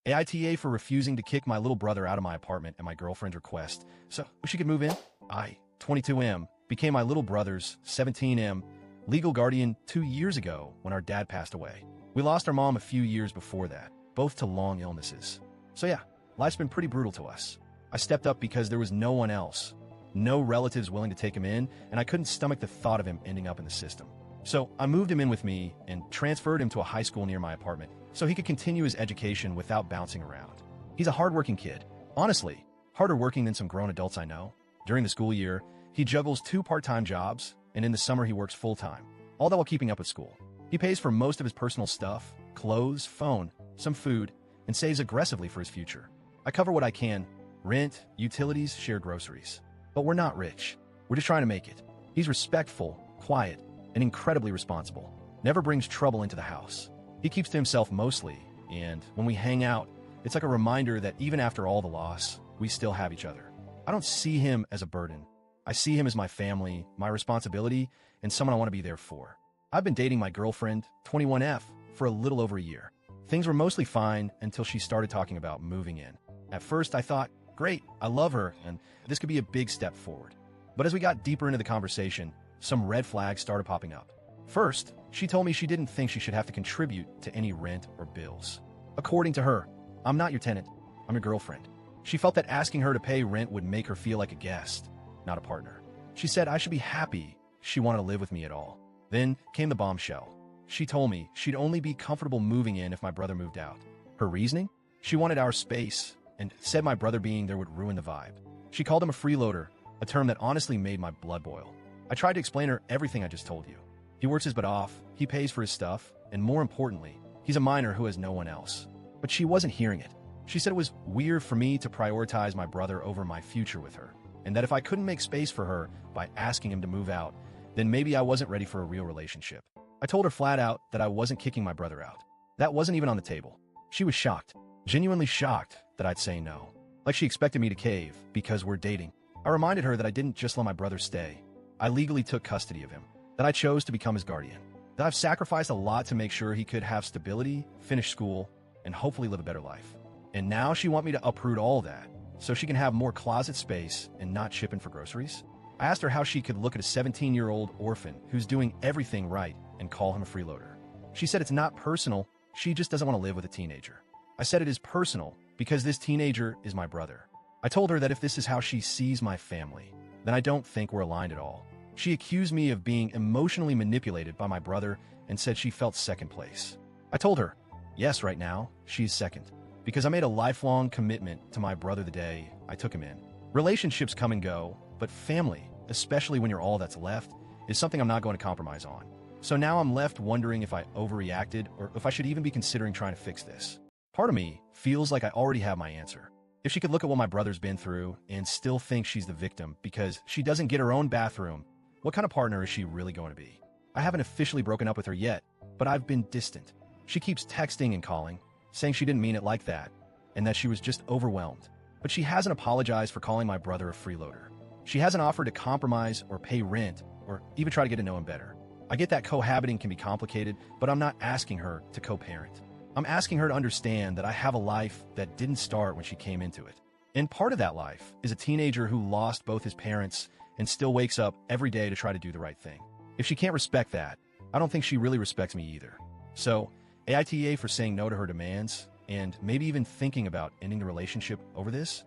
AITA for refusing to kick my little brother out of my apartment at my girlfriend's request so she could move in. I, 22M, became my little brother's, 17M, legal guardian 2 years ago when our dad passed away. We lost our mom a few years before that, both to long illnesses. So yeah, life's been pretty brutal to us. I stepped up because there was no one else, no relatives willing to take him in, and I couldn't stomach the thought of him ending up in the system. So I moved him in with me and transferred him to a high school near my apartment so he could continue his education without bouncing around. He's a hardworking kid. Honestly, harder working than some grown adults I know. During the school year, he juggles 2 part-time jobs, and in the summer he works full-time, all that while keeping up with school. He pays for most of his personal stuff, clothes, phone, some food, and saves aggressively for his future. I cover what I can: rent, utilities, shared groceries. But we're not rich. We're just trying to make it. He's respectful, quiet, and incredibly responsible. Never brings trouble into the house. He keeps to himself mostly, and when we hang out, it's like a reminder that even after all the loss, we still have each other. I don't see him as a burden. I see him as my family, my responsibility, and someone I want to be there for. I've been dating my girlfriend, 21F, for a little over a year. Things were mostly fine until she started talking about moving in. At first, I thought, great, I love her, and this could be a big step forward. But as we got deeper into the conversation, some red flags started popping up. First, she told me she didn't think she should have to contribute to any rent or bills. According to her, I'm not your tenant, I'm your girlfriend. She felt that asking her to pay rent would make her feel like a guest, not a partner. She said I should be happy she wanted to live with me at all. Then came the bombshell. She told me she'd only be comfortable moving in if my brother moved out. Her reasoning? She wanted our space, and said my brother being there would ruin the vibe. She called him a freeloader, a term that honestly made my blood boil. I tried to explain her everything I just told you. He works his butt off, he pays for his stuff, and more importantly, he's a minor who has no one else. But she wasn't hearing it. She said it was weird for me to prioritize my brother over my future with her, and that if I couldn't make space for her by asking him to move out, then maybe I wasn't ready for a real relationship. I told her flat out that I wasn't kicking my brother out. That wasn't even on the table. She was shocked, genuinely shocked that I'd say no. Like she expected me to cave because we're dating. I reminded her that I didn't just let my brother stay. I legally took custody of him, that I chose to become his guardian, that I've sacrificed a lot to make sure he could have stability, finish school, and hopefully live a better life. And now she wants me to uproot all that so she can have more closet space and not chip in for groceries? I asked her how she could look at a 17-year-old orphan who's doing everything right and call him a freeloader. She said it's not personal, she just doesn't want to live with a teenager. I said it is personal because this teenager is my brother. I told her that if this is how she sees my family, then I don't think we're aligned at all. She accused me of being emotionally manipulated by my brother and said she felt second place. I told her, yes, right now, she's second, because I made a lifelong commitment to my brother the day I took him in. Relationships come and go, but family, especially when you're all that's left, is something I'm not going to compromise on. So now I'm left wondering if I overreacted or if I should even be considering trying to fix this. Part of me feels like I already have my answer. If she could look at what my brother's been through and still think she's the victim because she doesn't get her own bathroom, what kind of partner is she really going to be? I haven't officially broken up with her yet, but I've been distant. She keeps texting and calling, saying she didn't mean it like that, and that she was just overwhelmed. But she hasn't apologized for calling my brother a freeloader. She hasn't offered to compromise or pay rent or even try to get to know him better. I get that cohabiting can be complicated, but I'm not asking her to co-parent. I'm asking her to understand that I have a life that didn't start when she came into it. And part of that life is a teenager who lost both his parents and still wakes up every day to try to do the right thing. If she can't respect that, I don't think she really respects me either. So, AITA for saying no to her demands, and maybe even thinking about ending the relationship over this?